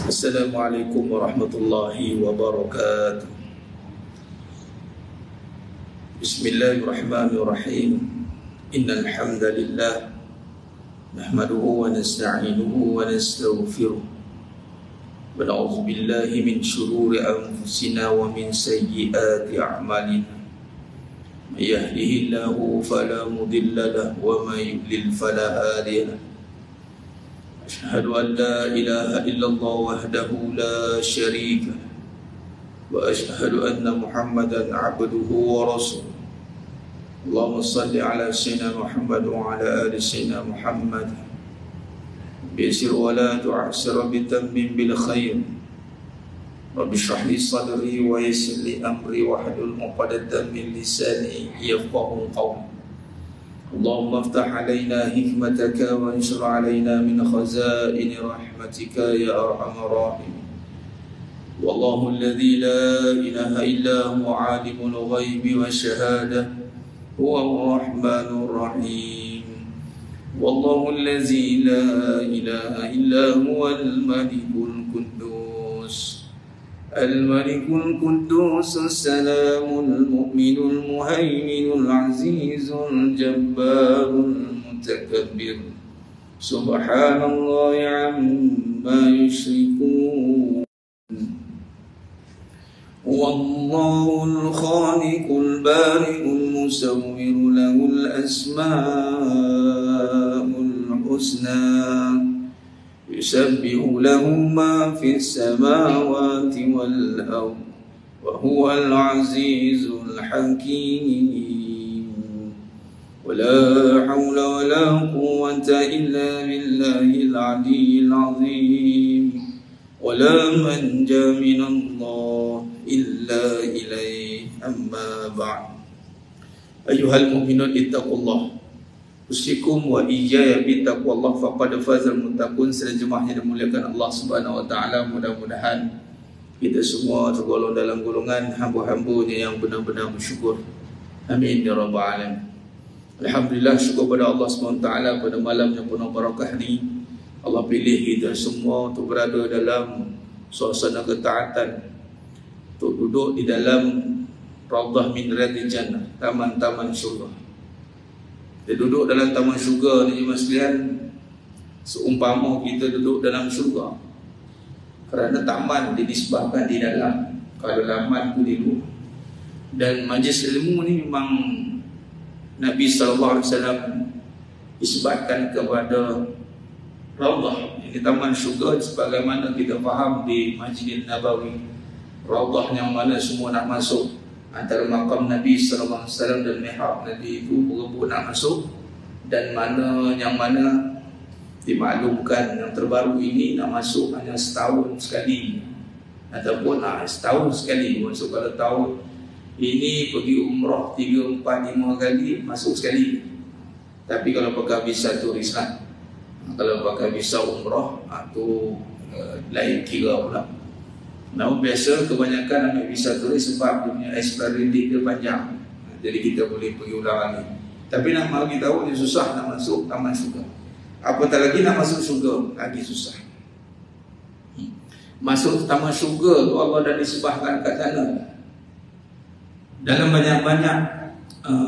Assalamualaikum warahmatullahi wabarakatuh. Bismillahirrahmanirrahim. Innal hamdalillah nahmaduhu wa nasta'inuhu wa nastaghfiruh. Wa na'udzu billahi min shururi anfusina wa min sayyiati a'malina. May yahdihillahu fala mudilla lahu wa may yudlil fala hadiya lahu. Asyhadu an la ilaha illallah wahdahu la syarika lahu wa asyhadu anna Muhammadan abduhu wa rasuluh. Allahumma salli ala sayyidina Muhammad wa ala ali sayyidina Muhammad. Bisir wa la tu'sir bitammim bil khair. Rabbi shrah li sadri wa yassir li amri wa hlul 'uqdatam min lisani yafqahu qawli. Allahumma iftah 'alaina hikmataka wa ansur 'alaina min khazain rahmatika ya arhamar rahimin. Wallahu alladhi la ilaha illa huwa 'alimul ghaibi wasyahadah huwa ar-rahmanur rahim. Wallahu alladhi la ilaha illa huwal malikul quddus al-malikul quddus as-salamul mu'minul muhaiminul azizul jabbarul mutakabbir. Subhanallahi 'amma yushrikun. Wallahul khaliqul bari'ul musawwir lahul asmaul husna. Yusabbihu lahu ma fis samawati wal ardh wa huwal azizul hakim. Wala hawla wala quwwata illa billahil aliyyil azim. Wala manja minallah illa ilaih, amma ba'd. Ayuhal mu'minun ittaqullah. Usikum wa iyaya bittaqwallah faqad fazal muttaqun. Sedang jemaah yang dimuliakan Allah Subhanahu wa taala, mudah-mudahan kita semua tergolong dalam golongan hamba-hambanya yang benar-benar bersyukur. Amin ya rabbal alamin. Alhamdulillah, syukur pada Allah Subhanahu wa taala pada malam yang penuh barakah ni. Allah pilih kita semua untuk berada dalam suasana ketaatan, untuk duduk di dalam Raudhah min Riyadhil Jannah, taman-taman syurga. Kita duduk dalam taman syurga ni jemaah sekalian, seumpama kita duduk dalam syurga. Kerana taman dinisbahkan di dalam, kalau laman tu di luar. Dan majlis ilmu ni memang Nabi SAW isbatkan kepada Raudhah, ini taman syurga sebagaimana kita faham di Masjid Nabawi. Raudhah yang mana semua nak masuk, antara makam Nabi SAW dan mihrab Nabi itu berebut nak masuk. Dan mana yang mana dimaklumkan yang terbaru ini nak masuk hanya setahun sekali, ataupun setahun sekali masuk. Kalau tahun ini pergi umrah 3, 4, 5 kali masuk sekali. Tapi kalau pakai visa turis lah, kalau pakai visa umrah tu lain kira pula. Namun biasa kebanyakan ambil visa turis sebab dia punya expiry date dia panjang. Jadi kita boleh pergi ulang lagi. Tapi nak bagi tahu dia susah nak masuk taman syurga. Apatah lagi nak masuk syurga, lagi susah. Masuk taman syurga tu Allah dah disebahkan kat sana. Dalam banyak-banyak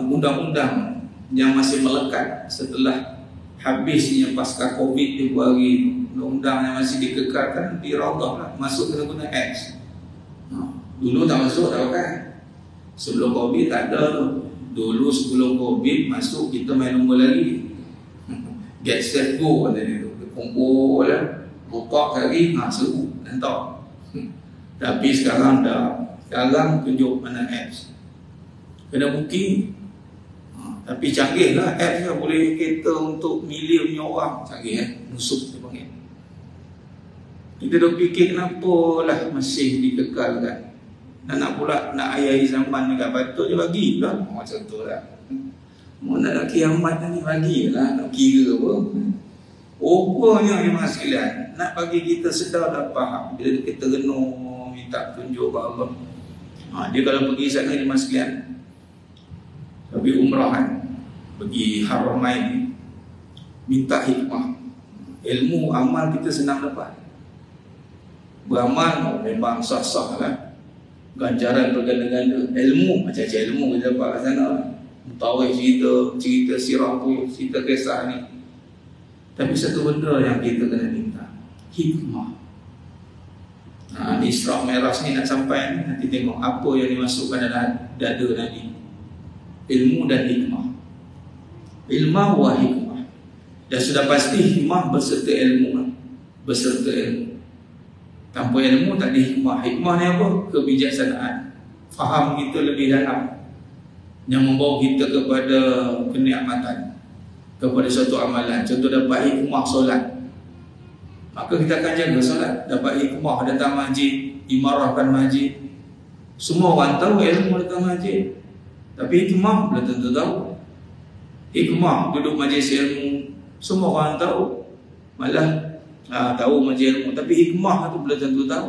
undang-undang yang masih melekat setelah habisnya pasca Covid di hari, undang-undang yang masih dikekalkan di Raudhah lah, masuk kena guna apps. Dulu tak masuk, tak pakai. Sebelum Covid tak ada tu. Dulu sebelum Covid masuk kita main nombor lagi. Get set go kata dia tu. Kumpul lah, buka kali, seru, hantar. Tapi sekarang dah, sekarang tunjuk mana apps. Kena booking. Tapi canggih lah apps yang boleh kita untuk milion orang. Canggih musuh dia panggil. Kita dah fikir kenapa lah masih dikekalkan. Dan nak pula nak ayai zaman ni kan patut je bagi lah. Macam tu lah. Mana nak kiamat ni bagi lah. Nak kira apa. Rupanya memang sekalian nak bagi kita sedar dan faham. Bila kita renung minta tunjuk ke Allah. Dia kalau pergi sana ni mas sekalian, pergi umrah kan, pergi Haramain ni, minta hikmah. Ilmu amal kita senang dapat. Beramal memang sah-sah lah, ganjaran berganda-ganda. Ilmu macam-macam ilmu kita dapat kat sana, mutawih cerita sirah tu, cerita kisah ni. Tapi satu benda yang kita kena minta, hikmah. Isra' Mi'raj ni nak sampai ni, nanti tengok apa yang dimasukkan dalam dada Nabi. Ilmu dan hikmah. Ilmah wa hikmah. Dan sudah pasti hikmah berserta ilmu. Berserta ilmu. Tanpa ilmu tak ada hikmah. Hikmah ni apa? Kebijaksanaan. Faham kita lebih dalam, yang membawa kita kepada kenikmatan, kepada suatu amalan. Contoh dapat hikmah solat, maka kita akan jaga solat. Dapat hikmah datang masjid, imarahkan masjid. Semua orang tahu ilmu datang masjid, tapi hikmah belum tentu tahu. Hikmah duduk majlis ilmu, semua orang tahu, malah tahu majlis ilmu, tapi hikmah tu belum tentu tahu.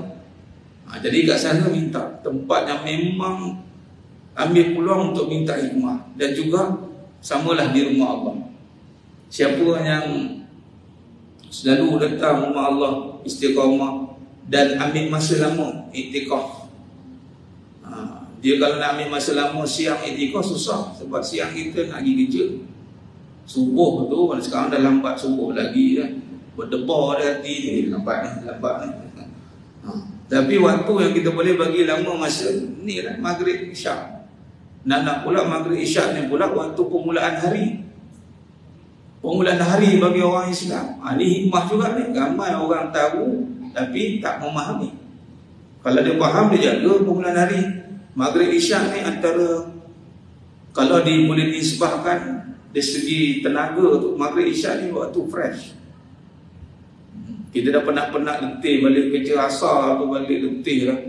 Jadi kat sana minta tempat yang memang ambil peluang untuk minta hikmah. Dan juga samalah di rumah Allah. Siapa yang selalu datang rumah Allah istiqamah dan ambil masa lama iktikaf, dia kalau nak ambil masa lama siang iktikaf susah, sebab siang kita nak pergi kerja. Subuh tu, kalau sekarang dah lambat subuh lagi dah, berdebar dah hati ni, lambat ni. Tapi waktu yang kita boleh bagi lama masa ni lah, maghrib isyak. Nak pula maghrib isyak ni pula waktu permulaan hari. Permulaan hari bagi orang Islam. Ni hikmah juga ni. Ramai orang tahu tapi tak memahami. Kalau dia faham, dia jaga permulaan hari. Maghrib isyak ni antara, kalau boleh disebabkan dari segi tenaga tu, maghrib isyak ni waktu fresh. Kita dah penat-penat letih balik kerja asar tu, balik letih lah.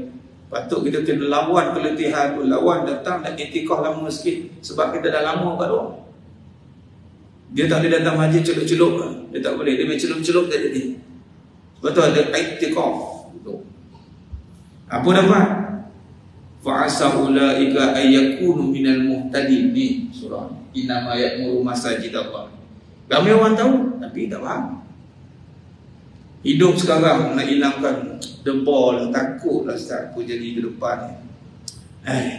Patut kita kena lawan keletihan tu, lawan datang dan iktikaf lama sikit, sebab kita dah lama kat luar. Dia tak boleh datang masjid celup-celup lah. Dia tak boleh, dia main celup-celup tak jadi. Sebab tu ada iktikaf tu. Apa dapat? Fa'asa ulaika ayyakunu minal muhtadin. Ni surah Innama ya'muru masajid Allah. Ramai orang tahu tapi tak faham. Hidup sekarang nak hilangkan debar lah, takut lah Ustaz aku jadi ke depan.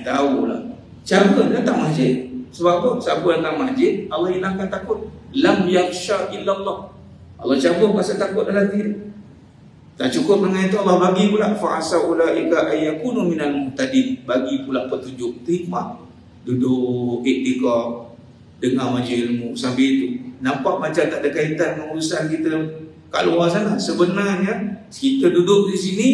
Tahulah cara datang masjid. Sebab apa? Siapa datang masjid, Allah hilangkan takut. Lam yakhsha illallah. Allah cabut pasal takut dalam diri. Tak cukup dengan itu, Allah bagi pula fa'asa ulaika ayyakunu minal muhtadin. Bagi pula petunjuk, hikmah. Duduk iktikaf, dengar majlis ilmu. Sambil itu nampak macam tak ada kaitan dengan urusan kita kat luar sana. Sebenarnya kita duduk di sini,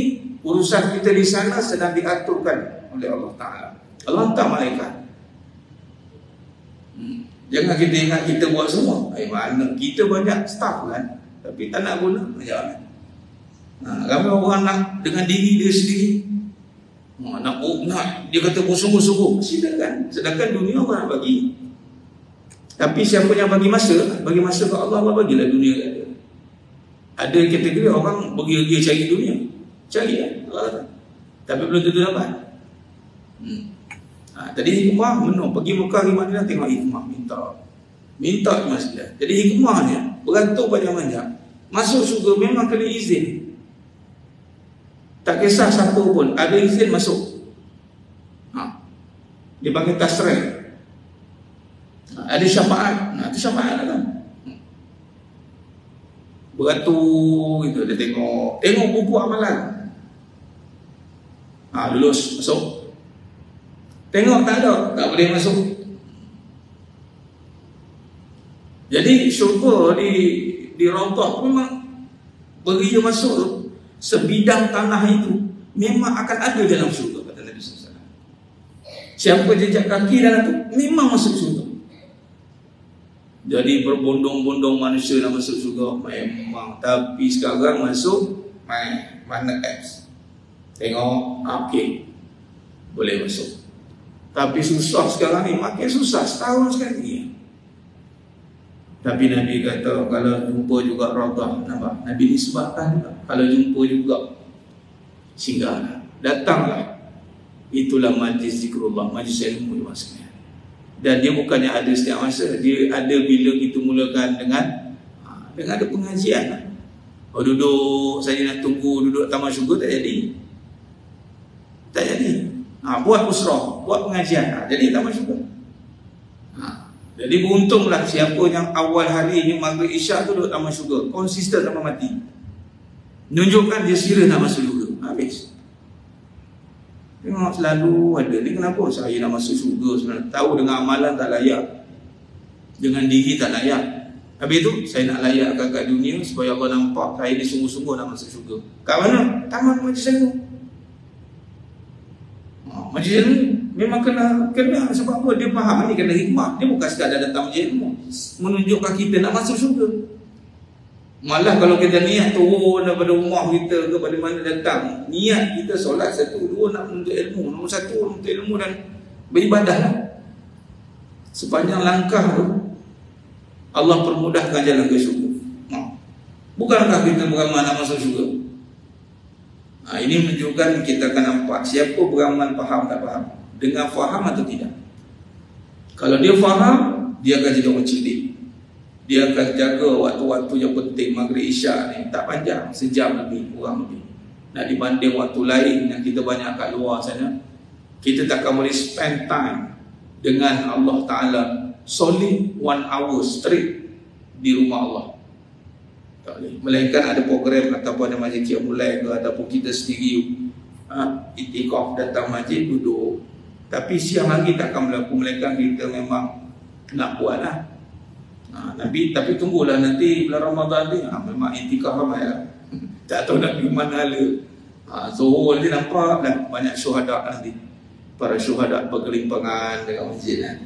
urusan kita di sana sedang diaturkan oleh Allah Ta'ala. Allah hantar malaikat. Jangan kita ingat kita buat semua. Mana kita banyak staff kan, tapi tak nak guna. Jangan. Ramai orang nak dengan diri dia sendiri. Nak dia kata bersungguh-sungguh. Sedangkan dunia orang nak bagi. Tapi siapa yang bagi masa ke Allah, Allah bagilah dunia kat dia. Ada kategori orang pergi cari dunia, cari kan Allah kata, tapi belum tentu dapat. Tadi hikmah menung, pergi Mekah di Madinah tengok hikmah, minta di masjid. Jadi hikmahnya beratur panjang-panjang. Masuk syurga memang kena izin. Tak kisah siapa pun, ada izin masuk. Dia panggil tasrih. Ada syafaat. Itu syafaat lah kan. Beratur gitu, dia tengok buku amalan. Lulus, masuk. Tengok tak ada, tak boleh masuk. Jadi syurga di Raudhah memang beri dia masuk, sebidang tanah itu memang akan ada dalam syurga, kata Nabi SAW. Siapa jejak kaki dalam tu memang masuk syurga. Jadi berbondong-bondong manusia nak masuk syurga memang. Tapi sekarang masuk mana apps, tengok okey, boleh masuk. Tapi susah sekarang ni, makin susah, setahun sekali. Tapi Nabi kata kalau jumpa juga Raudhah, nampak? Nabi disebabkan juga, kalau jumpa juga singgahlah, datanglah. Itulah majlis zikrullah, majlis ilmu maksudnya. Dan dia bukannya ada setiap masa, dia ada bila kita mulakan dengan dengan ada pengajian lah. Oh, duduk saya nak tunggu duduk taman syurga tak jadi. Tak jadi. Buat usrah, buat pengajian, jadi taman syurga. Jadi beruntunglah siapa yang awal hari ni maghrib isyak tu duduk taman syurga, konsisten sampai mati. Menunjukkan dia serius nak masuk syurga. Habis. Tengok selalu ada ni, kenapa saya nak masuk syurga sebenarnya? Tahu dengan amalan tak layak, dengan diri tak layak. Habis tu saya nak layakkan kat dunia supaya Allah nampak saya ni sungguh-sungguh nak masuk syurga. Kat mana? Taman majlis ilmu. Majlis ilmu memang kena sebab apa? Dia faham ni kena hikmah. Dia bukan sekadar datang majlis ilmu menunjukkan kita nak masuk syurga. Malah kalau kita niat turun daripada rumah kita kepada mana datang, niat kita solat 1, 2 nak menuntut ilmu, nombor 1 menuntut ilmu dan beribadah lah. Sepanjang langkah tu Allah permudahkan jalan ke syurga. Bukankah kita beramal nak masuk syurga? Ini menunjukkan kita akan nampak siapa beramal faham tak faham, dengan faham atau tidak. Kalau dia faham, dia akan jadi orang cerdik. Dia akan jaga waktu-waktu yang penting. Maghrib isyak ni tak panjang, sejam lebih, kurang lebih. Nak dibanding waktu lain yang kita banyak kat luar sana, kita takkan boleh spend time dengan Allah Ta'ala solid 1 hour straight di rumah Allah. Tak boleh. Melainkan ada program ataupun ada majlis qiyamul lail ke, ataupun kita sendiri itikaf datang majlis duduk. Tapi siang lagi takkan berlaku, melainkan kita memang nak buat lah. Tapi tunggulah nanti bulan Ramadan ni memang itikaf ramai lah. Tak tahu nak pergi mana hala. Zuhur nanti nampak dah banyak syuhada nanti. Para syuhada bergelimpangan dekat masjid kan.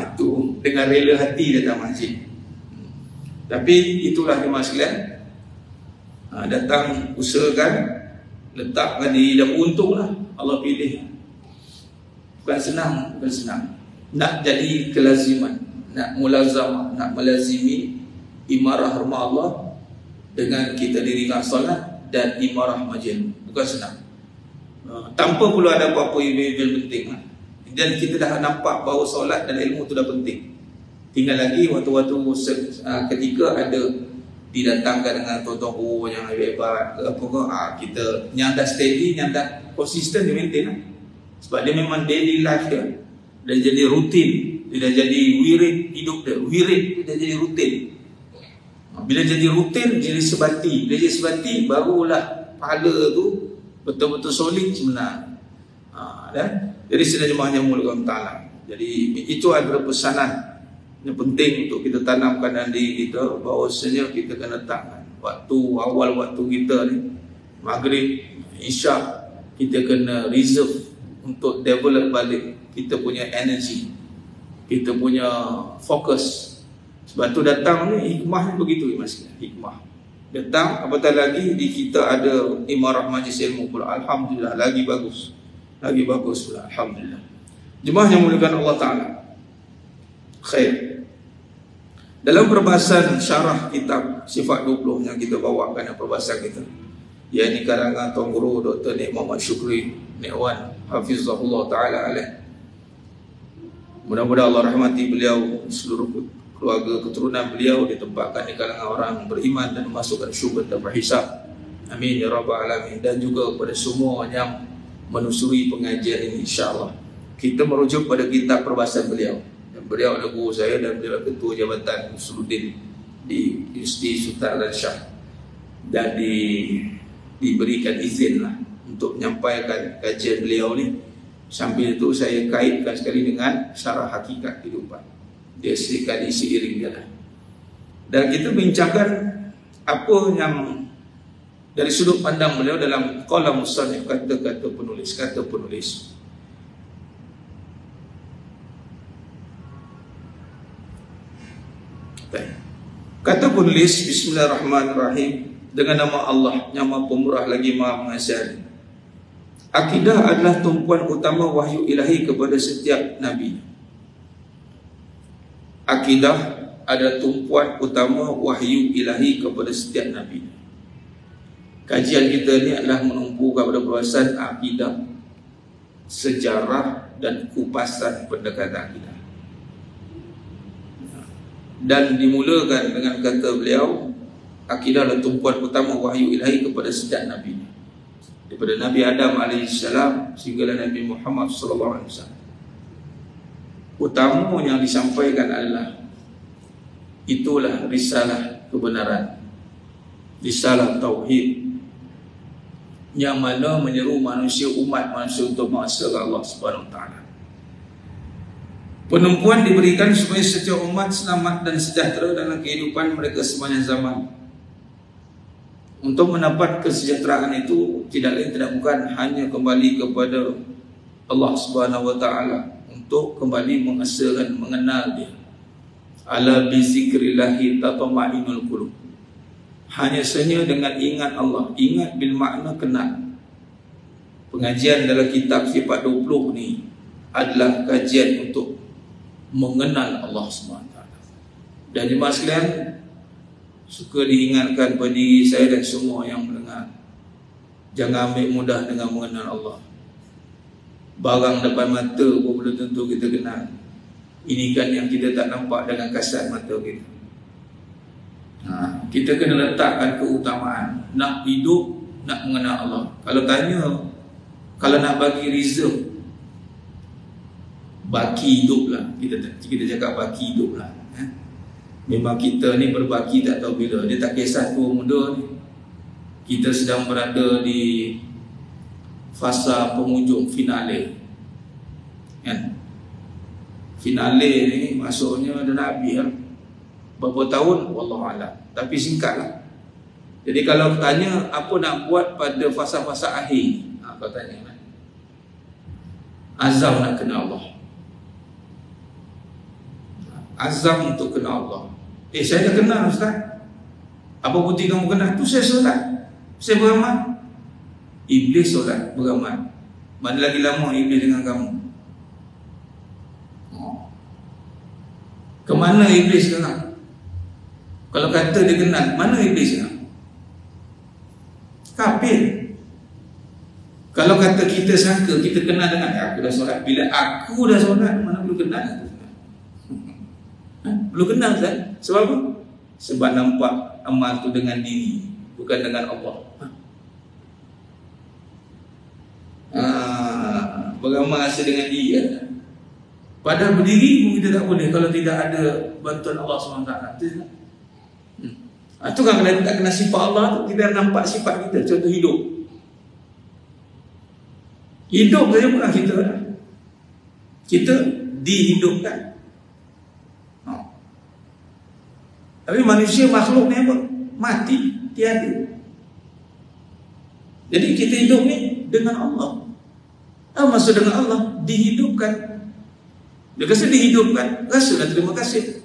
Itu dengan rela hati datang masjid. Tapi itulah jemaah sekalian, datang usahakan letakkan diri dan beruntunglah Allah pilih. Bukan senang, bukan senang. Nak jadi kelaziman, nak mulazamah, nak melazimi imarah rumah Allah dengan kita dirikan solat dan imarah majlis. Bukan senang. Tanpa perlu ada apa-apa event penting. Dan kita dah nampak bahawa solat dan ilmu itu dah penting. Tinggal lagi waktu-waktu ketika ada didatangkan dengan tuan-tuan guru yang hebat kita yang dah steady, yang dah konsisten, dia maintain lah. Sebab dia memang daily life dia dah jadi rutin, dia dah jadi wirid hidup dia, wirid dia dah jadi rutin. Bila jadi rutin, jadi sebati. Bila jadi sebati, barulah pahala tu betul-betul solid sebenarnya. Jadi sedang jemaahnya mulakan ta'ala. Jadi itu adalah pesanan yang penting untuk kita tanamkan dalam diri kita, bahawasanya kita kena letakkan waktu awal waktu kita ni maghrib isyak, kita kena reserve untuk develop balik kita punya energy, kita punya fokus. Sebab tu datang ni hikmah begitu mas, hikmah datang. Apatah lagi di kita ada imarah majlis ilmu pula, alhamdulillah, lagi bagus, lagi bagus pula, alhamdulillah. Jemaah yang muliakan Allah Ta'ala, khair. Dalam perbahasan syarah kitab Sifat 20 yang kita bawakan, yang perbahasan kita, yang ini karangan Tuan Guru Dr. Nik Muhammad Syukri Nik Wan Hafizahullah Ta'ala alaih. Mudah-mudahan Allah rahmati beliau, seluruh keluarga keturunan beliau ditempatkan di kalangan orang beriman dan memasukkan syurga tanpa hisab. Amin ya rabbal alamin. Dan juga kepada semua yang menusuri pengajian ini, insya-Allah kita merujuk pada kitab perbahasan beliau. Beliau adalah guru saya dan beliau ketua jabatan Usuluddin di Universiti Sultan Al Shah, dan diberikan izin lah untuk menyampaikan kajian beliau ni. Sambil itu saya kaitkan sekali dengan syarah hakikat kehidupan. Dia sekali seiring dia lah. Dan kita bincangkan apa yang dari sudut pandang beliau dalam qalam musannif, kata-kata penulis, kata penulis. Kata penulis, bismillahirrahmanirrahim, dengan nama Allah yang Maha Pemurah lagi Maha Mengasihani. Akidah adalah tumpuan utama wahyu ilahi kepada setiap nabi. Akidah adalah tumpuan utama wahyu ilahi kepada setiap nabi. Kajian kita ni adalah menumpu kepada perbahasan akidah, sejarah dan kupasan pendekatan akidah. Dan dimulakan dengan kata beliau, akidah adalah tumpuan utama wahyu ilahi kepada setiap Nabi, daripada Nabi Adam AS sehinggalah Nabi Muhammad SAW. Utama yang disampaikan adalah itulah risalah kebenaran, risalah tauhid, yang mana menyeru manusia, umat manusia untuk mengesahkan Allah Subhanahu Wa Taala. Penumpuan diberikan supaya setiap umat selamat dan sejahtera dalam kehidupan mereka sepanjang zaman. Untuk mendapat kesejahteraan itu tidak lain tidak bukan hanya kembali kepada Allah Subhanahu Wa Taala, untuk kembali mengesahkan, mengenal Dia. Ala bizikrillahi tatma'innul qulub. Hanya saja dengan ingat Allah, ingat bil makna kenal. Pengajian dalam kitab sifat 20 ni adalah kajian untuk mengenal Allah SWT. Dan jemaah sekalian, suka diingatkan pada diri saya dan semua yang mendengar, jangan ambil mudah dengan mengenal Allah. Barang depan mata pun belum tentu kita kenal. Ini kan yang kita tak nampak dengan kasat mata kita. Kita kena letakkan keutamaan. Nak hidup, nak mengenal Allah. Kalau tanya, kalau nak bagi reserve, baki hidup lah. Kita cakap baki hidup lah. Memang kita ni berbaki tak tahu bila. Dia tak kisah tua muda ni. Kita sedang berada di fasa penghujung finale. Kan? Finale ni maksudnya ada Nabi lah. Berapa tahun? Wallahualam. Tapi singkatlah. Jadi kalau tanya apa nak buat pada fasa-fasa akhir ni, kau tanya kan? Azam nak kenal Allah. Azam untuk kenal Allah. Saya dah kenal Ustaz. Apa bukti kamu kenal? Tu saya solat, saya beramal. Iblis solat, beramal. Mana lagi lama Iblis dengan kamu? Kemana Iblis sekarang? Kalau kata dia kenal, mana Iblis sekarang? Kafir. Kalau kata kita sangka kita kenal dengan aku dah solat. Bila aku dah solat, mana perlu kenal? Perlu kenal kan? Sebab apa? Sebab nampak amal tu dengan diri, bukan dengan Allah. Beramal rasa dengan dia. Padahal berdiri pun kita tak boleh kalau tidak ada bantuan Allah SWT. Itu kan kalau tak kena sifat Allah tu, kita nampak sifat kita. Contoh hidup. Hidup saja bukan kita. Kita dihidupkan. Tapi manusia makhluk ni apa? Mati, tiada. Jadi kita hidup ni dengan Allah. Apa maksud dengan Allah? Dihidupkan. Dia kata dihidupkan, rasalah terima kasih.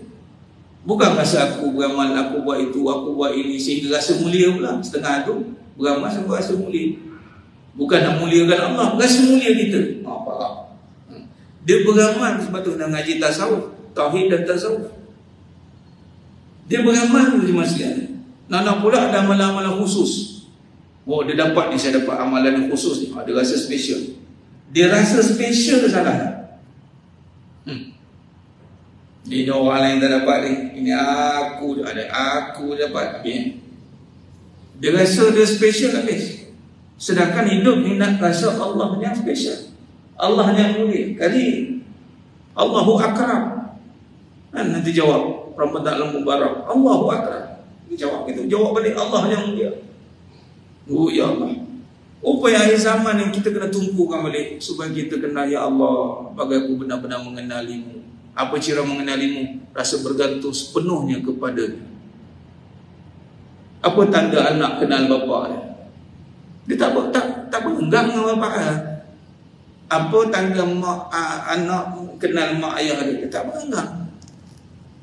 Bukan rasa aku beramal, aku buat itu, aku buat ini, sehingga rasa mulia pula. Setengah tu beramal sampai rasa mulia. Bukan nak muliakan Allah, rasa mulia kita. Faham? Dia beramal sebab tu nak ngaji tasawuf, tauhid dan tasawuf. Dia beramal tu cuma sekalian. Nak pula ada amalan-amalan khusus. Oh, dia dapat ni, saya dapat amalan khusus ni. Dia rasa special. Dia rasa special salah. Ini orang lain tak dapat ni. Ini aku ada, aku dapat. Dia rasa dia special habis. Sedangkan hidup ni nak rasa Allah yang special, Allah yang mulia. Kali Allahu Akram. Nanti jawab Ramadan al-Mubarak, Allahu Akram. Jawab itu, jawab balik Allah yang mulia. Oh ya Allah. Upaya akhir zaman yang kita kena tumpukan balik supaya kita kenal, ya Allah, bagai aku benar-benar mengenalimu. Apa cara mengenalimu? Rasa bergantung sepenuhnya kepada-Nya. Apa tanda anak kenal bapa dia? Dia tak berenggang dengan bapa dia. Apa tanda anak kenal mak ayah dia? Dia tak berenggang.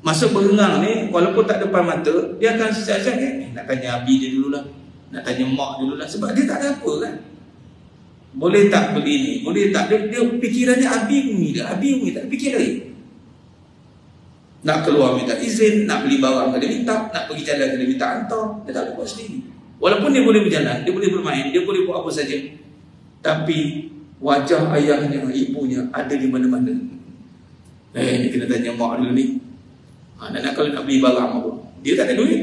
Masa berenggang ni, walaupun tak depan mata, dia akan sejak-sejak nak tanya abi dia dululah, nak tanya mak dululah. Sebab dia tak ada apa kan. Boleh tak beli ni? Boleh tak? Dia fikirannya abi umi dah. Abi umi tak fikir lagi. Nak keluar minta izin, nak beli barang dia minta, nak pergi jalan dia minta hantar. Dia tak boleh buat sendiri. Walaupun dia boleh berjalan, dia boleh bermain, dia boleh buat apa saja, tapi wajah ayahnya, ibunya ada di mana-mana. Ni kena tanya mak dulu ni. Anak-anak kalau nak beli barang apa, dia tak ada duit.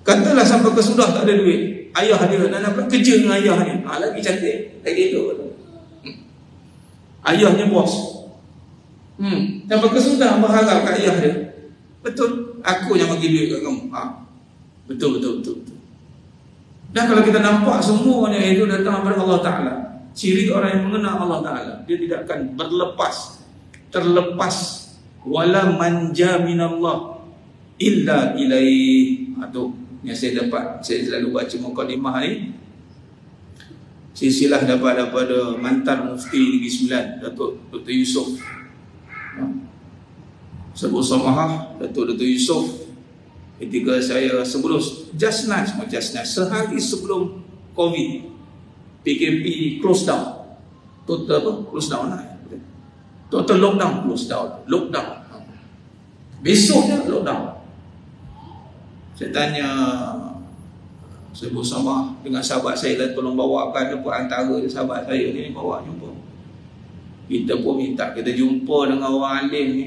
Katalah sampai kesudah tak ada duit, ayah dia nak kerja dengan ayah ni, lagi cantik, lagi elok. Ayahnya bos. Sampai kesudah berharap kat ayah dia, betul, aku yang bagi duit kat kamu. Betul. Dan kalau kita nampak semuanya itu datang daripada Allah Ta'ala, ciri orang yang mengenal Allah Ta'ala, dia tidak akan terlepas wala manja minallah illa ilaih. Itu yang saya dapat, saya selalu baca mukadimah ni, silsilah dapat daripada mantan mufti Negeri Sembilan, Datuk Dr. Yusof Sebut Samahah, Datuk Dr. Yusof, ketika saya sebelum just nice, sehari sebelum COVID, PKP close down, total close down lah, total lockdown, besoknya lockdown. Saya tanya, saya bersama dengan sahabat saya dan tolong bawakan antara sahabat saya ni bawa jumpa. Kita pun minta, kita jumpa dengan orang alim ni,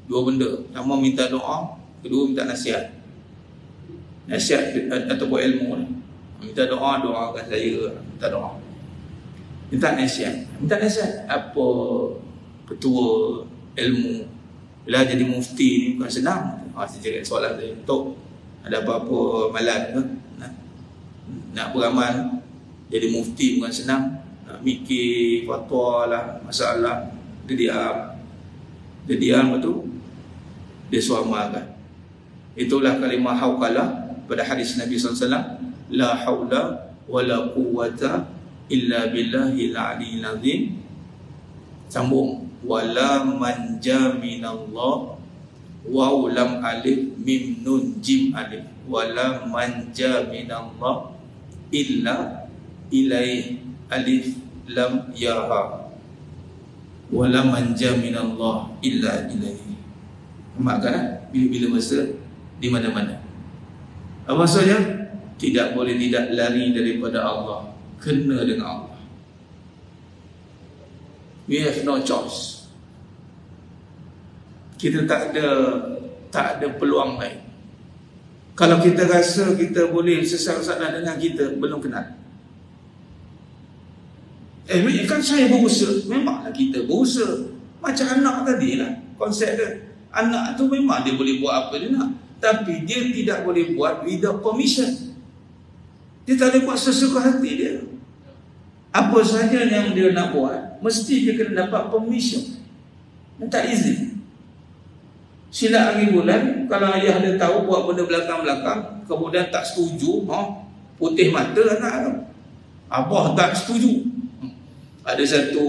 dua benda. Pertama minta doa, kedua minta nasihat ataupun ilmu ni. Minta doa, doakan saya, minta doa. Minta nasihat apa ketua ilmu bila jadi mufti ni bukan senang. Saya cakap soalan saya, Tok, ada apa-apa malam ke? Nak beramal jadi mufti bukan senang. Nak mikir fatwa lah, masalah, dia diam betul, dia suruh amalkan. Itulah kalimah hauqalah pada hadis Nabi SAW, la haula wala quwwata illa billahil aliyyil azim. Sambung, wala manja minallah, waw lam alif mim nun jim alif, wala manja minallah illa ilaih alif lam yaha, wala manja minallah illa ilaih. Maksudnya bila-bila masa di mana-mana. Apa maksudnya? Tidak boleh tidak lari daripada Allah, kena dengan Allah. We have no choice. Kita tak ada peluang lain. Kalau kita rasa kita boleh sesat-sesat dengan kita, belum kenal. Kan saya berusaha. Memanglah kita berusaha. Macam anak tadi lah konsep dia. Anak tu memang dia boleh buat apa dia nak, tapi dia tidak boleh buat without permission. Dia tak boleh buat sesuka hati dia. Apa sahaja yang dia nak buat, mesti dia kena dapat permission, minta izin. Silap hari bulan, kalau ayah dia tahu buat benda belakang-belakang, kemudian tak setuju, putih mata anak tu. Abah tak setuju. Ada satu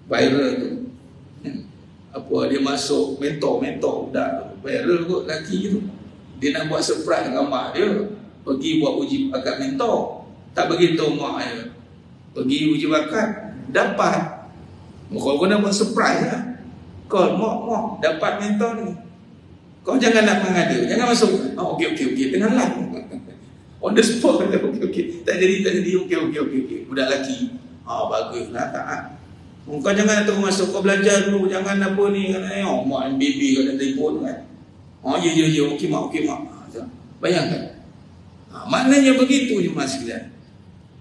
viral tu, dia masuk mentor budak viral kot, lelaki tu, dia nak buat surprise dengan mak dia, pergi buat uji bakat mentor, tak beritahu mak dia, pergi uji bakat, dapat. Kau nak buat surprise lah, kau mak dapat mentor ni, kau jangan nak mengada, jangan masuk. Okey, tengah lah on the spot. Okey, tak jadi. Okey, budak lelaki, baguslah, taat. Kau jangan terus masuk, kau belajar dulu, jangan apa ni, mak dan baby kau dah telefon kan. Ya, okey mak. Bayangkan. Maknanya begitu je mas sekalian.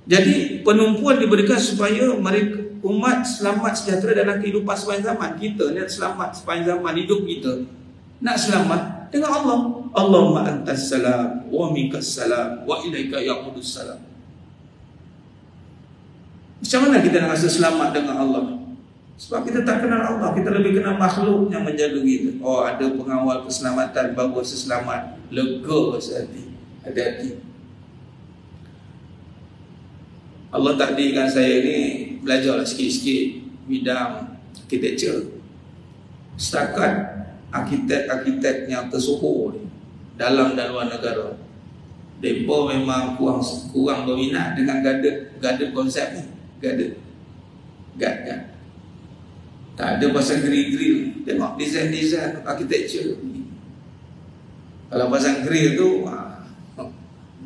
Jadi penumpuan diberikan supaya mereka umat selamat sejahtera dalam kehidupan sepanjang zaman. Kita nak selamat sepanjang zaman hidup kita, nak selamat dengan Allah. Allahumma antas salam wa minkas salam wa ilaika ya'udus salam. Macam mana kita nak rasa selamat dengan Allah? Sebab kita tak kenal Allah, kita lebih kenal makhluk yang menjaga kita. Ada pengawal keselamatan, bagus selamat, lega sehati, hati-hati. Allah takdirkan saya ni belajarlah sikit-sikit bidang architecture. Setakat arkitek-arkitek yang tersohor ni, dalam dan luar negara, mereka memang kurang berminat dengan garden konsep ni. Garden. Tak ada pasang grill. Tengok design architecture ni. Kalau pasang grill tu,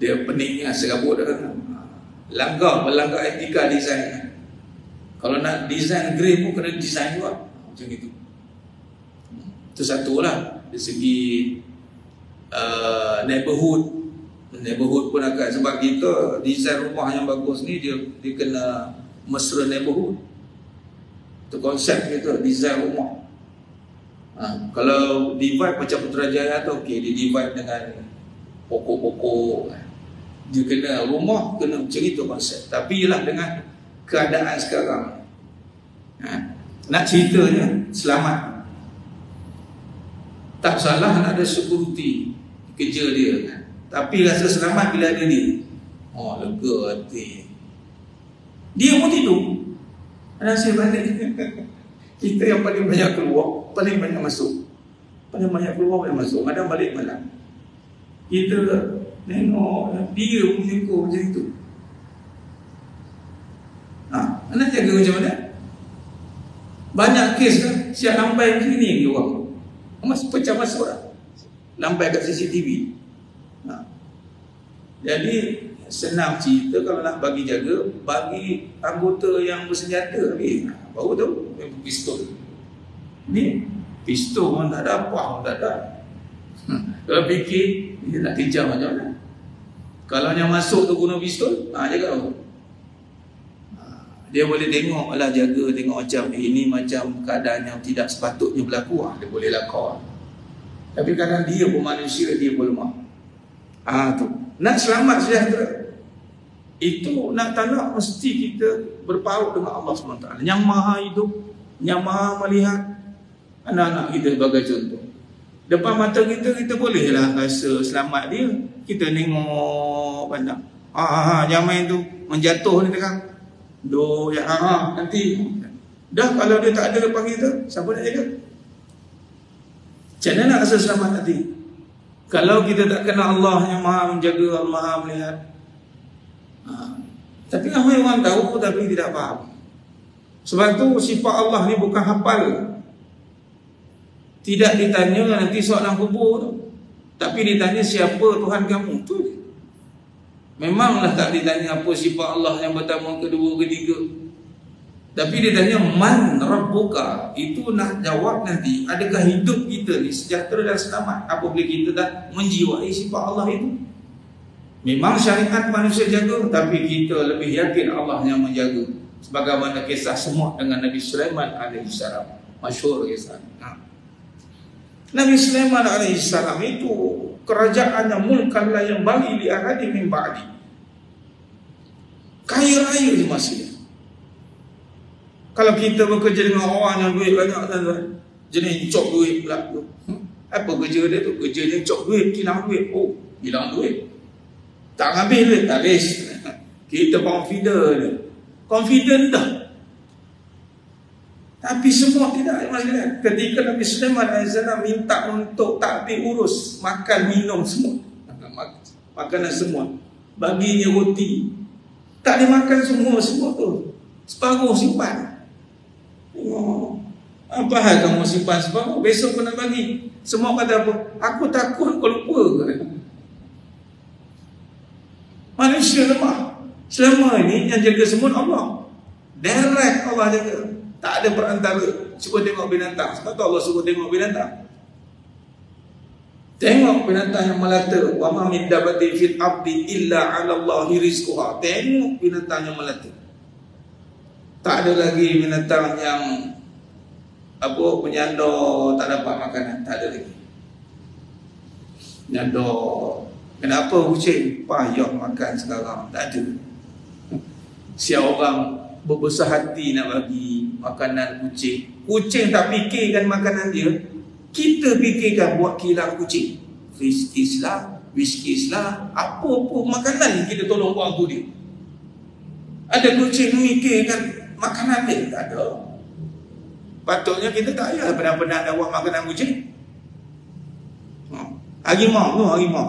dia peningnya serabut dah. Melanggar etika design. Kalau nak design grill pun kena design juga macam itu. Itu satulah. Dari segi neighborhood pun agak, sebab kita desain rumah yang bagus ni dia kena mesra neighborhood. Itu konsep kita desain rumah. Kalau divide macam Putrajaya tu okey, dia divide dengan pokok-pokok. Dia kena rumah kena macam itu konsep. Tapi ialah dengan keadaan sekarang, nak ceritanya selamat, tak salah nak ada security kerja dia kan. Tapi rasa selamat bila ada dia. Lega hati. Dia pun tidur. Nasib balik. Kita yang paling banyak keluar, paling banyak masuk. Paling banyak keluar, paling masuk. Kadang balik malam. Kita tengok dia pun macam itu. Anda jaga macam mana? Banyak kes kan, siap lambai macam ni orang. Pecah masuk lah. Lambai kat CCTV. Jadi senang cerita, kalau nak bagi jaga, bagi anggota yang bersenjata lagi. Baru tu pistol. Ni pistol pun tak ada, apa pun tak ada. Kalau fikir dia nak kejam macam mana. Kalau yang masuk tu guna pistol, jaga apa? Dia boleh tengok lah, jaga, tengok macam ini macam keadaan yang tidak sepatutnya berlaku, dia boleh lakau. Tapi kadang dia pun manusia, dia pun lemah. Tu nak selamat sejahtera, itu nak tak nak mesti kita berpaut dengan Allah SWT yang maha hidup, yang maha melihat. Anak-anak kita sebagai contoh, depan mata kita, kita bolehlah rasa selamat dia. Kita tengok pandang, jangan main tu, menjatuh ni terang. Nanti dah kalau dia tak ada depan kita, siapa nak jaga? Macam mana nak rasa selamat nanti kalau kita tak kenal Allah yang maha menjaga, maha melihat? Tapi ramai orang tahu tapi tidak faham. Sebab tu sifat Allah ni bukan hafal. Tidak ditanya nanti soalan kubur tu, tapi ditanya siapa Tuhan kamu tu. Memanglah tak ditanya apa sifat Allah yang pertama, kedua, ketiga. Tapi dia tanya man rabbuka. Itu nak jawab nanti, adakah hidup kita ni sejahtera dan selamat apabila kita dah menjiwai sifat Allah itu. Memang syariat manusia jaga, tapi kita lebih yakin Allah yang menjaga. Sebagaimana kisah semua dengan Nabi Sulaiman alaihissalam. Masyhur kisah. Nabi Sulaiman alaihissalam itu kerajaannya mulkan la yang bagi li ahadi min ba'di. Kaya raya di masa dia. Kalau kita bekerja dengan orang yang duit banyak, jenis cop duit pula tu. Apa kerja dia tu? Kerja dia cop duit, hilang duit. Hilang duit. Tak habis duit, tak habis. Kita confident dah. Tapi semua tidak. Ketika Nabi Sulaiman AS minta untuk takbir urus, makan, minum semua, makanan semua, baginya roti, tak dimakan semua tu. Separuh simpan. Apa hal kamu simpan separuh? Besok kau nak bagi. Semua kata apa? Aku takut kau lupa. Manusia lemah. Selama ini yang jaga semua Allah. Direct Allah jaga. Tak ada perantara. Cuba tengok binatang. Sebab tu Allah suruh tengok binatang. Tengok binatang yang melata. Wa ma min dabbatin fil ardi illa 'ala Allahi rizquha. Tengok binatang yang melata. Tak ada lagi binatang yang penyandar tak dapat makanan. Tak ada lagi. Penyandar. Kenapa kucing payah makan sekarang? Tak ada. Siapa orang berbesar hati nak bagi makanan kucing. Kucing tak fikirkan makanan dia, kita fikirkan buat kilang kucing. Friskies lah, Whiskeys lah, apa-apa makanan yang kita tolong buat tu dia. Ada kucing mikirkan makanan dia? Tak ada. Patutnya kita tak payah pernah-pernah nak buat makanan kucing. Harimau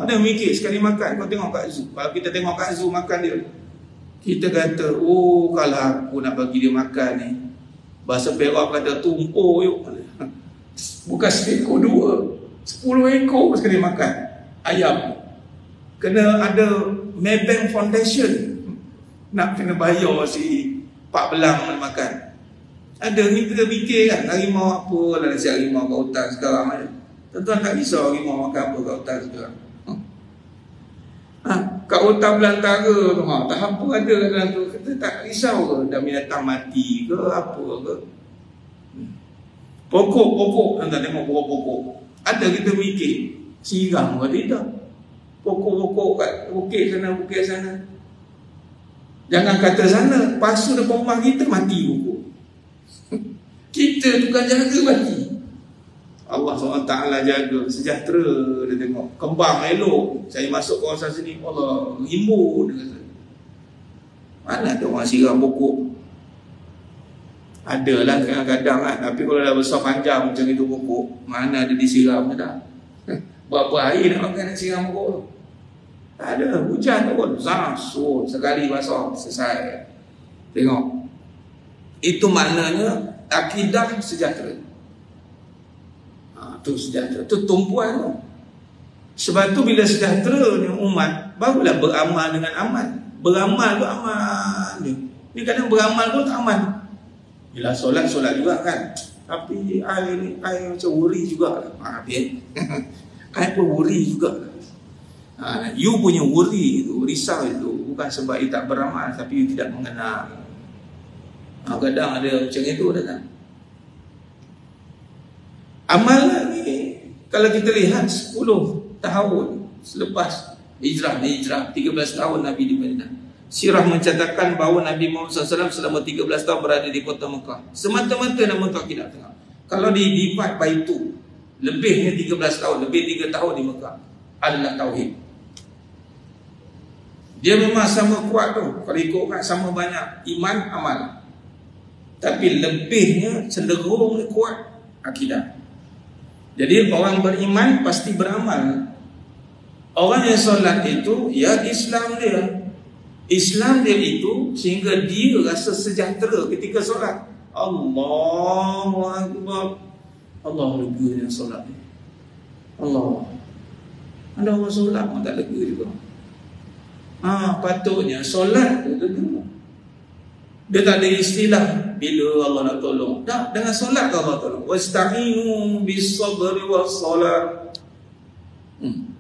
ada mikir sekali makan. Kau tengok kat zoo, kalau kita tengok kat zoo makan dia, kita kata, kalau aku nak bagi dia makan ni, bahasa Perak kata tumpuk yuk. Bukan seekor, 10 ekor sekali makan ayam. Kena ada Maybank Foundation, nak kena bayar si Pak Belang nak makan. Ada kita fikir kan, harimau apa lah nasi harimau kat hutan sekarang ni. Tuan-tuan tak risau harimau makan apa kat hutan sekarang. Kat hutan belantara tu, tak apa ada dalam tu. Kita tak risau ke dah binatang mati ke apa ke. Pokok-pokok, tuan-tuan tengok pokok-pokok. Ada kita fikir siram ke tidak. Pokok-pokok kat bukit sana. Jangan kata sana, pasu depan rumah kita mati pokok. Kita tukang jaga mati. Allah SWT jaga, sejahtera dia tengok. Kembang elok. Saya masuk kawasan sini, Allah, rimbu dia kata. Mana ada orang siram pokok? Adalah kadang-kadang kan. Tapi kalau dah besar panjang macam itu pokok, mana ada disiram ke tak? Berapa air nak makan nak siram pokok tu? Tak ada, hujan tu pun sekali basah, selesai. Tengok. Itu maknanya akidah sejahtera. Tu sejahtera, tu tumpuan tu. Sebab tu bila sejahtera ni umat, barulah beramal dengan aman. Beramal tu aman ni. Ni kadang beramal pun tak aman. Bila solat juga kan. Tapi air ni macam worry juga. Air pun worry juga. You punya worry itu, risau itu bukan sebab you tak beramal, tapi you tidak mengenal. Kadang ada macam itu datang. Amalan ni kalau kita lihat 10 tahun selepas hijrah 13 tahun Nabi di Madinah. Sirah mencatatkan bahawa Nabi Muhammad SAW selama 13 tahun berada di kota Mekah. Semata-mata nama tu akidah tengah. Kalau divide by 2, lebihnya 13 tahun, lebih 3 tahun di Mekah adalah tauhid. Dia memang sama kuat tu. Kalau ikutkan sama banyak iman, amal. Tapi lebihnya cenderung kuat akidah. Jadi orang beriman pasti beramal. Orang yang solat itu, ya Islam dia. Islam dia itu sehingga dia rasa sejahtera ketika solat. Allahu Akbar. Allah lega dengan solat ni. Allah. Ada orang solat pun tak lega juga. Patutnya solat tu lega. Dia tak ada istilah bila Allah nak tolong. Tak, dengan solat Allah tolong. Wasta'inu bis-sabri was-salat.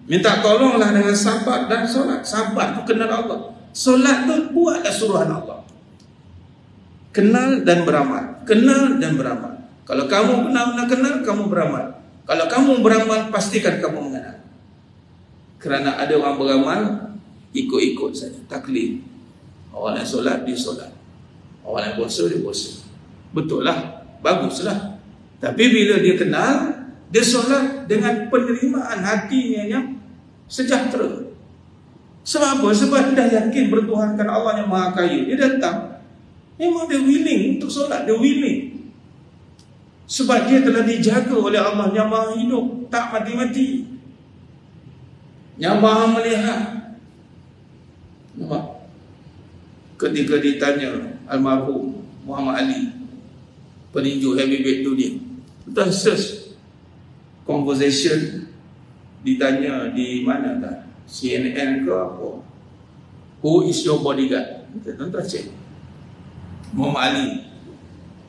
Minta tolonglah dengan sabar dan solat. Sabar tu kenal Allah. Solat tu buatlah suruhan Allah. Kenal dan beramal. Kenal dan beramal. Kalau kamu benar-benar kenal, kamu beramal. Kalau kamu beramal, pastikan kamu mengenal. Kerana ada orang beramal, ikut-ikut saja, taklid. Orang yang solat, dia solat. Orang yang puasa, dia puasa. Betul lah, baguslah. Tapi bila dia kenal, dia solat dengan penerimaan hatinya yang sejahtera. Sebab apa? Sebab dia dah yakin bertuhankan Allah yang Maha Kaya. Dia datang, memang dia willing untuk solat, dia willing. Sebab dia telah dijaga oleh Allah yang Maha Hidup, tak mati-mati, yang Maha Melihat. Nampak? Ketika ditanya almarhum Muhammad Ali, peninju heavyweight dunia, kita search conversation, ditanya di mana dah, CNN ke apa, who is your bodyguard? Kita cek Muhammad Ali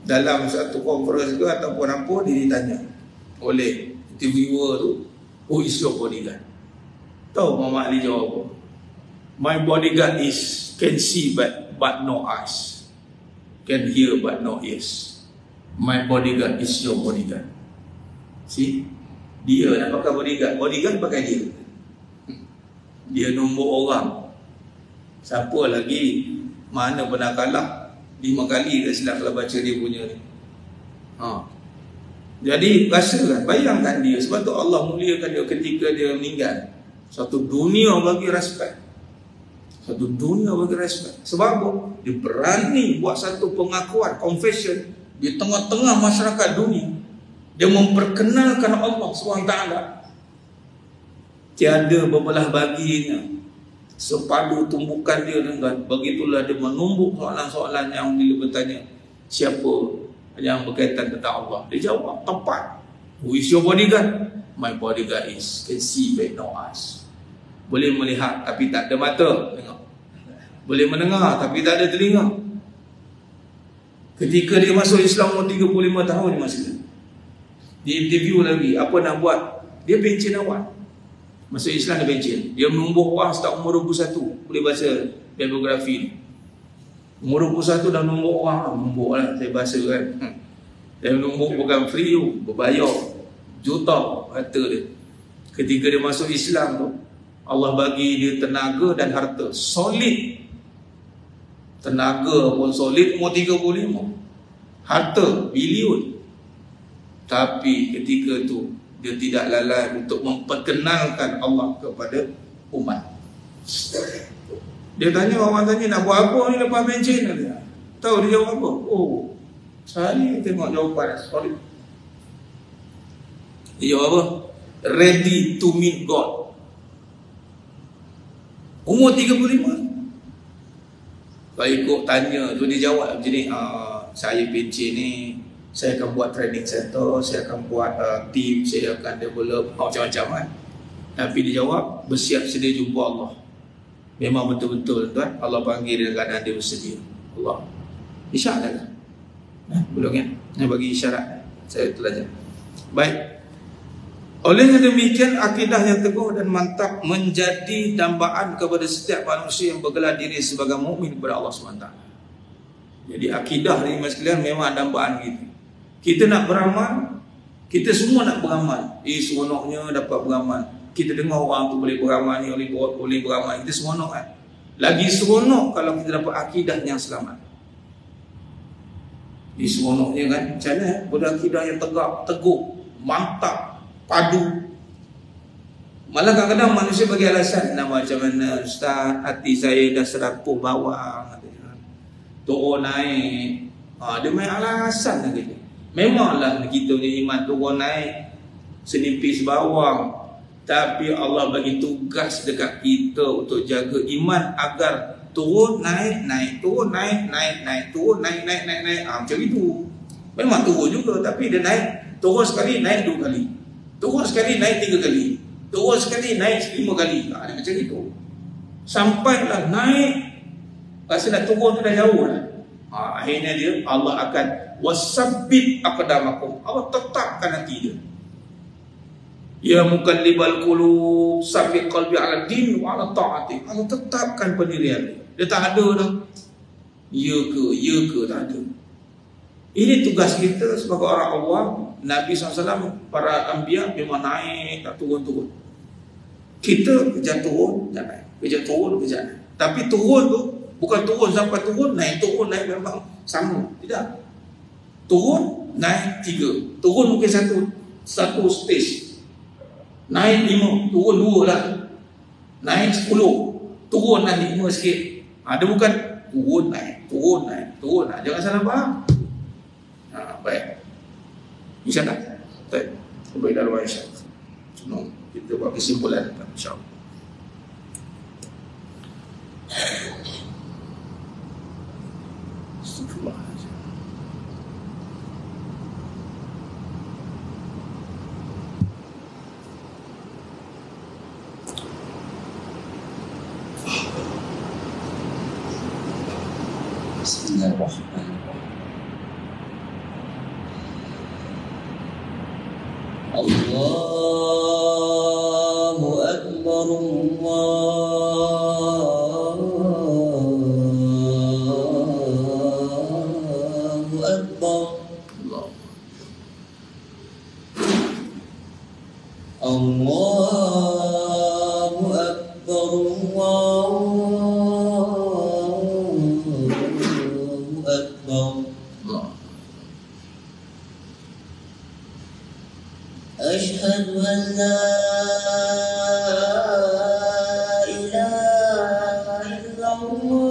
dalam satu conference ke ataupun apa, dia ditanya oleh interviewer tu, who is your bodyguard? Tahu Muhammad Ali jawab apa? My bodyguard is can see but no eyes, can hear but no ears. My bodyguard is your bodyguard. See, dia nak pakai bodyguard, bodyguard pakai dia. Dia nombor orang. Siapa lagi mana pernah kalah 5 kali ke silap kalau baca dia punya ni. Jadi rasakan, bayangkan dia. Sebab tu Allah muliakan dia ketika dia meninggal. Satu dunia bagi respect. Satu dunia bagi respect. Sebab apa? Dia berani buat satu pengakuan, confession di tengah-tengah masyarakat dunia. Dia memperkenalkan Allah SWT. Tiada berbelah baginya. Sepadu tumbukan dia dengan begitulah dia menumbuk soalan-soalan yang bila bertanya siapa yang berkaitan tentang Allah. Dia jawab tepat. Who is your bodyguard? My bodyguard is can see but no eyes. Boleh melihat tapi tak ada mata. Tengok. Boleh mendengar tapi tak ada telinga. Ketika dia masuk Islam umur 35 tahun ni masa dia interview lagi, apa nak buat? Dia bencin awal. Masuk Islam dia bencin. Dia menumbuk orang sejak umur 21. Boleh baca biografi ni. Umur 21 dah menumbuk orang. Menumbuk lah saya bahasa kan. Dia menumbuk bukan free tu, berbayar juta harta dia. Ketika dia masuk Islam tu, Allah bagi dia tenaga dan harta solid. Tenaga pun solid, umur 35. Harta bilion. Tapi ketika tu dia tidak lalai untuk memperkenalkan Allah kepada umat. Dia tanya, orang tanya, nak buat apa ni lepas bencin? Tahu dia jawab apa? Oh, saya tengok jawapan solid. Dia jawab apa? Ready to meet God. Umur 35. Kalau ikut tanya tu dia jawab macam ni, saya bencin ni, saya akan buat training center, saya akan buat team, saya akan develop macam-macam kan. Tapi dia jawab, bersiap sedia jumpa Allah. Memang betul-betul tuan, Allah panggil dia keadaan dia bersedia. Allah isyarat lah. Belum kan? Saya bagi isyarat. Saya telajar. Baik. Olehnya demikian, akidah yang teguh dan mantap menjadi dambaan kepada setiap manusia yang bergelar diri sebagai mukmin kepada Allah SWT. Jadi akidah ni mas sekalian memang dambaan kita. Kita nak beramal, kita semua nak beramal. Seronoknya dapat beramal. Kita dengar orang tu boleh beramal ni, boleh beramal. Kita seronok kan. Lagi seronok kalau kita dapat akidah yang selamat. Seronoknya kan. Macam mana? Berakidah yang tegak, teguh, mantap, padu. Malah kadang-kadang manusia bagi alasan, nak macam mana Ustaz, hati saya dah serapuh bawang, turun naik. Dia main alasan lagi. Memanglah kita punya iman turun naik senipis bawang, tapi Allah bagi tugas dekat kita untuk jaga iman agar turun naik, naik, turun naik, naik, naik, turun naik, naik, naik, naik. Macam itu. Memang turun juga, tapi dia naik, turun sekali naik 2 kali, turun sekali naik 3 kali, turun sekali naik 5 kali. Dia macam itu. Sampailah naik, rasa nak turun tu dah jauh lah. Akhirnya dia, Allah akan wasabbit aqdamakum. Allah tetapkan hati dia. Ya mukallibal qulub, sabbit qalbi ala din wa ala ta'ati. Allah tetapkan pendirian dia. Dia tak ada dah. Ya ke tak ada. Ini tugas kita sebagai orang Allah. Nabi SAW, para anbiya memang naik, tak turun-turun. Kita kejap turun, kejap naik. Kejap turun, kejap naik. Tapi turun tu bukan turun sampai turun naik memang sama. Tidak. Turun naik 3. Turun mungkin satu stage. Naik 5, turun 2 lah. Naik 10, turun lah 5 sikit. Dia bukan turun naik, turun naik, turun naik. Jangan salah faham. Baik. InsyaAllah. Baik. Baik dalam insyaAllah. Kita buat kesimpulan insyaAllah. Astagfirullahaladzim. Bismillahirrahmanirrahim. Allahu Akbar, Allahu Akbar, Allahu Akbar, Allahu Akbar. Asyhadu an la ilaha illallah.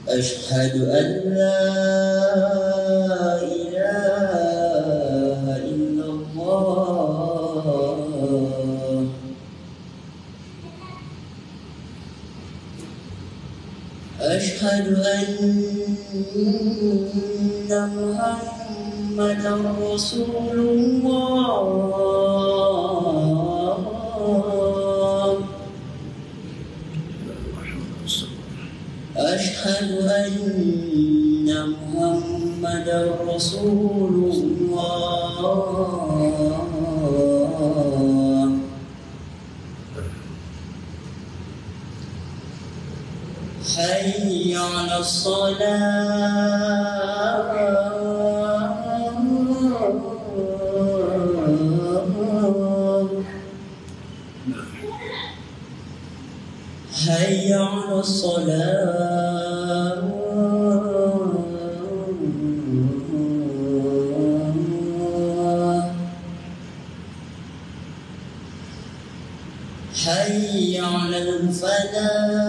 Asyhadu an la ilaha illallah. Asyhadu anna Muhammadan Rasulullah. أشهد أن محمدا رسول الله حي على الصلاة حي على الصلاة حي على الفلاح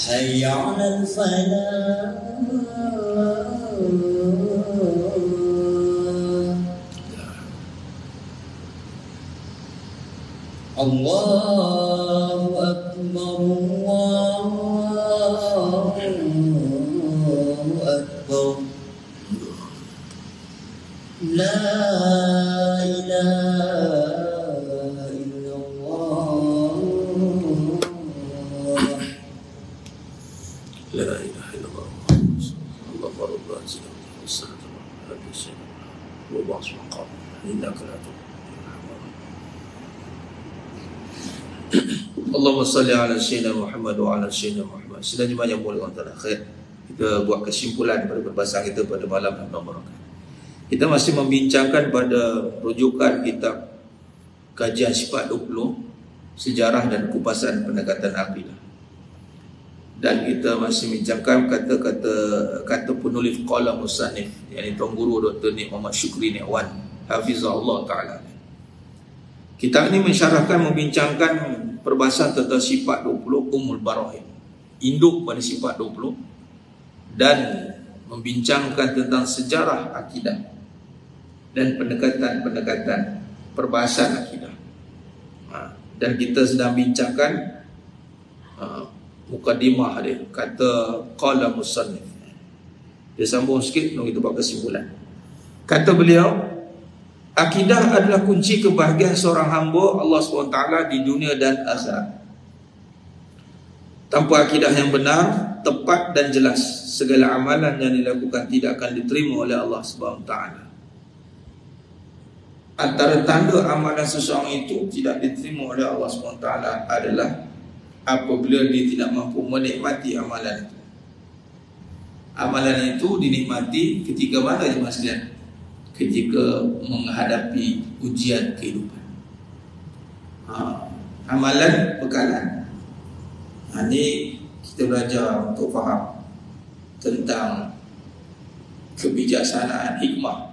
حي على الفلاح الله أكبر الله أكبر لا إله إلا الله لا إله إلا الله الله رب العالمين والصلاة على سيدنا وبعض مقام إنك لا تؤمن Allahumma salli ala sayyidina Muhammad wa ala sayyidina Muhammad. Sedang jemaah yang boleh Allah khair. Kita buat kesimpulan pada perbahasan kita pada malam yang berkah. Kita masih membincangkan pada rujukan kitab Kajian Sifat 20 Sejarah dan Kupasan Pendekatan Akidah. Dan kita masih membincangkan kata penulis qala musannif, yakni Tuan Guru Dr. Nik Muhammad Syukri Ni'wan hafizahullah taala. Kita ini mensyarahkan membincangkan perbahasan tentang sifat 20 Ummul Barahim, induk pada sifat 20, dan membincangkan tentang sejarah akidah dan pendekatan-pendekatan perbahasan akidah. Dan kita sedang bincangkan mukadimah dia, kata qala musannif. Dia sambung sikit untuk kita buat kesimpulan. Kata beliau, akidah adalah kunci kebahagiaan seorang hamba Allah SWT di dunia dan akhirat. Tanpa akidah yang benar, tepat dan jelas, segala amalan yang dilakukan tidak akan diterima oleh Allah SWT. Antara tanda amalan seseorang itu tidak diterima oleh Allah SWT adalah apabila dia tidak mampu menikmati amalan itu. Amalan itu dinikmati ketika mana jemaah sekalian? Ketika menghadapi ujian kehidupan. Amalan bekalan. Ini kita belajar untuk faham tentang kebijaksanaan, hikmah.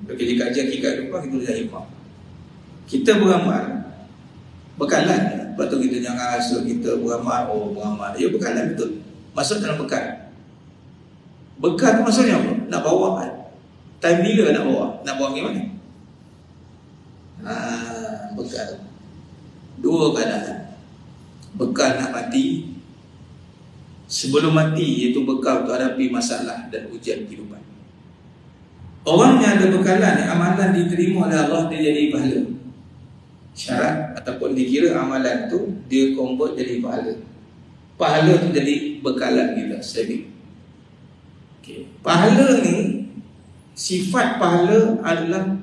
Bila kajian kehidupan, kita belajar hikmah. Kita beramal bekalan. Lepas tu kita jangan rasa kita beramal, beramal. Ya, bekalan betul. Masuk dalam bekal. Bekal tu maksudnya apa? Nak bawa amal. Time bila nak bawa? Nak bawa pergi mana? Bekal. Dua keadaan. Bekal nak mati. Sebelum mati, iaitu bekal untuk hadapi masalah dan ujian kehidupan. Orang yang ada bekalan, amalan diterima oleh Allah, dia jadi pahala. Syarat ataupun dikira amalan tu dia convert jadi pahala. Pahala tu jadi bekalan kita, saving. Okay. Pahala ni, sifat pahala adalah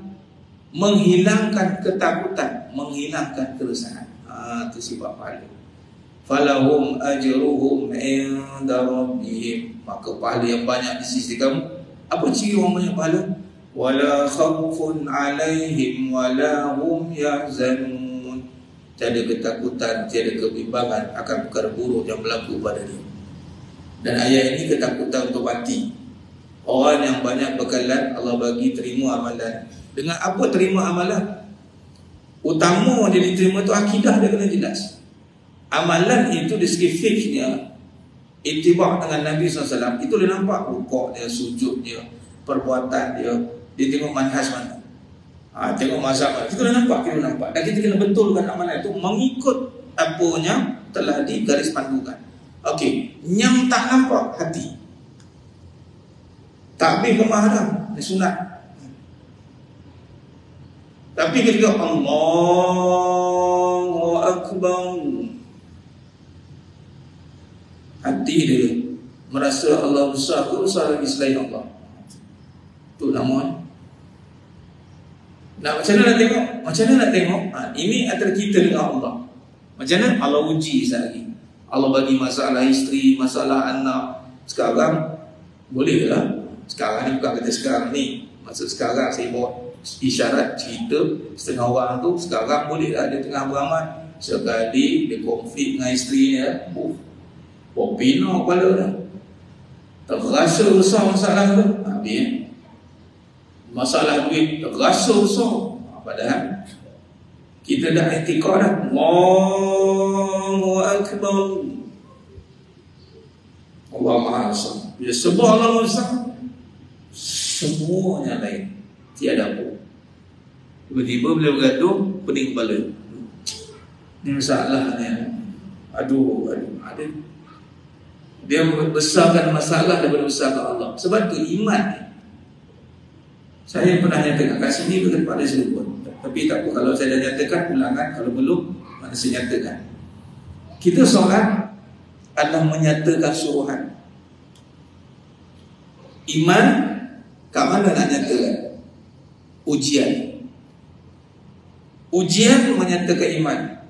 menghilangkan ketakutan, menghilangkan keresahan. Itu sifat pahala. Falahum ajruhum inda rabbihim. Maka pahala yang banyak di sisi kamu. Apa ciri orang banyak pahala? Wala khawfun alaihim wala hum yahzanun. Tiada ketakutan, tiada kebimbangan akan perkara buruk yang berlaku pada dia. Dan ayat ini ketakutan untuk mati. Orang yang banyak bekalan, Allah bagi terima amalan. Dengan apa terima amalan? Utama dia diterima tu akidah dia kena jelas. Amalan itu dari segi fiqhnya, itibak dengan Nabi SAW, itu dia nampak rukuk dia, sujud dia, perbuatan dia. Dia tengok manhaj mana, tengok mazhab mana, kita dah nampak, kita nampak. Dan kita kena betulkan amalan itu mengikut apanya telah digaris pandukan. Okey, yang tak nampak hati. Takbir ke mahram, ni sunat. Tapi ketika Allahu Akbar, hati dia merasa Allah besar ke besar lagi selain Allah. Itu nama. Nah, macam mana nak tengok? Macam mana nak tengok? Ini antara kita dengan Allah. Macam mana? Allah uji sekali. Allah bagi masalah isteri, masalah anak. Sekarang boleh lah. Sekarang ni bukan kata sekarang ni. Maksud sekarang saya buat isyarat cerita setengah orang tu sekarang boleh lah dia tengah beramal. Sekali dia konflik dengan isteri dia, pina kepala dah. Terasa besar masalah tu. Habis masalah duit terasa besar. Padahal kita dah i'tiqad dah. Allahu Akbar. Allah Maha Besar. Bila sebut Allah Maha Besar, semuanya lain. Tiada apa. Tiba-tiba bila bergaduh, pening kepala. Ini masalah ni. Aduh. Ada. Dia besarkan masalah daripada besarkan Allah. Sebab tu iman ni. Saya pernah nyatakan kat sini kepada saya pun. Tapi tak apa, kalau saya dah nyatakan ulangan, kalau belum mana saya nyatakan. Kita solat adalah menyatakan suruhan. Iman kat mana nak nyatakan? Ujian. Ujian menyatakan iman.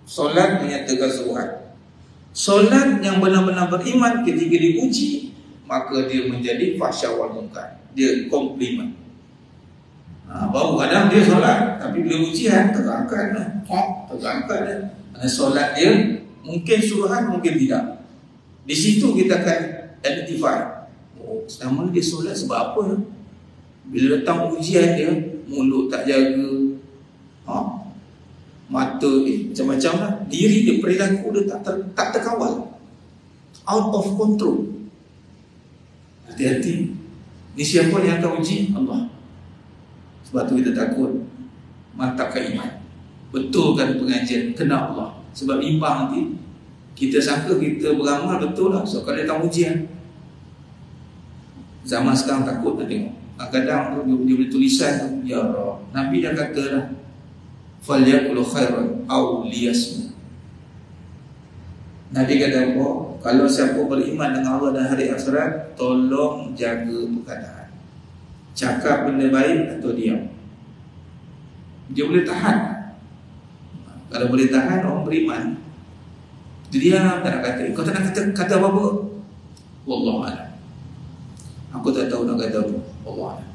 Solat menyatakan suruhan. Solat yang benar-benar beriman ketika diuji, maka dia menjadi fahsya wal munkar. Dia komplimen. Baru kadang dia solat, tapi bila ujian terangkan lah. Terangkan lah. Solat dia mungkin suruhan, mungkin tidak. Di situ kita akan identify. Selama dia solat sebab apa? Bila datang ujian dia, mulut tak jaga, mata macam-macam lah. Diri dia, perilaku dia tak terkawal, out of control. Hati-hati. Ni siapa yang akan uji? Allah. Sebab tu kita takut. Mantapkan iman, betulkan pengajian, kena Allah. Sebab imbang nanti kita sangka kita beramal betul lah. So kalau datang ujian, zaman sekarang takut nak tengok. Kadang dia boleh tulisan, ya Allah, Nabi dah kata dah, falyaqul khairan aw liyasmut. Nabi kata apa? Kalau siapa beriman dengan Allah dan hari akhirat, tolong jaga perkataan. Cakap benda baik atau diam. Dia boleh tahan. Kalau boleh tahan, orang beriman. Dia tak nak kata. Kau tak nak kata apa-apa? Wallahualam. Aku tak tahu nak kata apa. Wallahualam.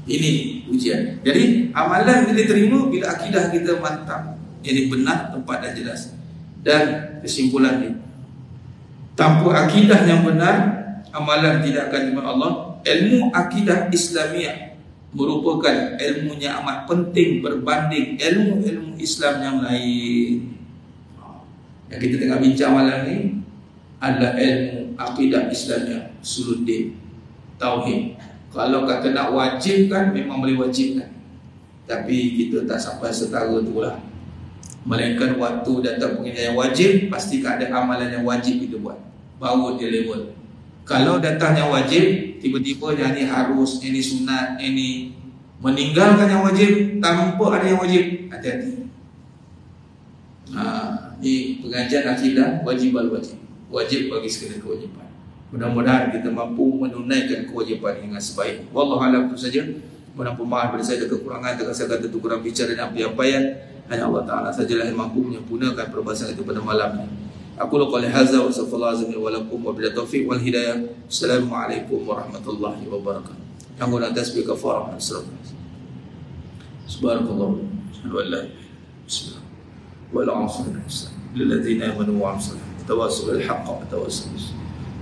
Ini ujian. Jadi amalan kita terima bila akidah kita mantap. Jadi benar, tempat dan jelas. Dan kesimpulan ni, tanpa akidah yang benar, amalan tidak akan diterima Allah. Ilmu akidah Islamiah merupakan ilmunya amat penting berbanding ilmu-ilmu Islam yang lain. Yang kita tengah bincang malam ni adalah ilmu akidah Islamiah, usuluddin, tauhid. Kalau kata nak wajibkan, memang boleh wajibkan. Tapi kita tak sampai setara tu lah. Melainkan waktu datang penginjau yang wajib, pastikan ada amalan yang wajib kita buat, baru dia level. Kalau datang yang wajib, tiba-tiba yang ni harus, ini sunat, ini meninggalkan yang wajib tanpa ada yang wajib, hati-hati. Ini pengajian akidah wajib al-wajib, wajib bagi segala kewajipan. Mudah-mudahan kita mampu menunaikan kewajipan dengan sebaik. Wallahualam, itu saja. Mudah-mudahan maaf pada saya ada kekurangan, terkasar kata tu kurang bicara dan penyampaian. Hanya Allah Ta'ala sajalah yang mampu menyempurnakan perbahasan itu pada malam ini. Aku qouli hadza wa sallallahu alaihi wa lakum wa bila taufiq wal hidayah. Assalamualaikum warahmatullahi wabarakatuh. Yang guna tasbih kafarah dan salam. Subhanallah. Alhamdulillah. Bismillah. Wal 'afwu lil ladzina amanu wa 'amilus salihati. Tawassul bil haqq wa tawassul.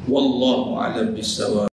Wallahu a'lam bis-shawab.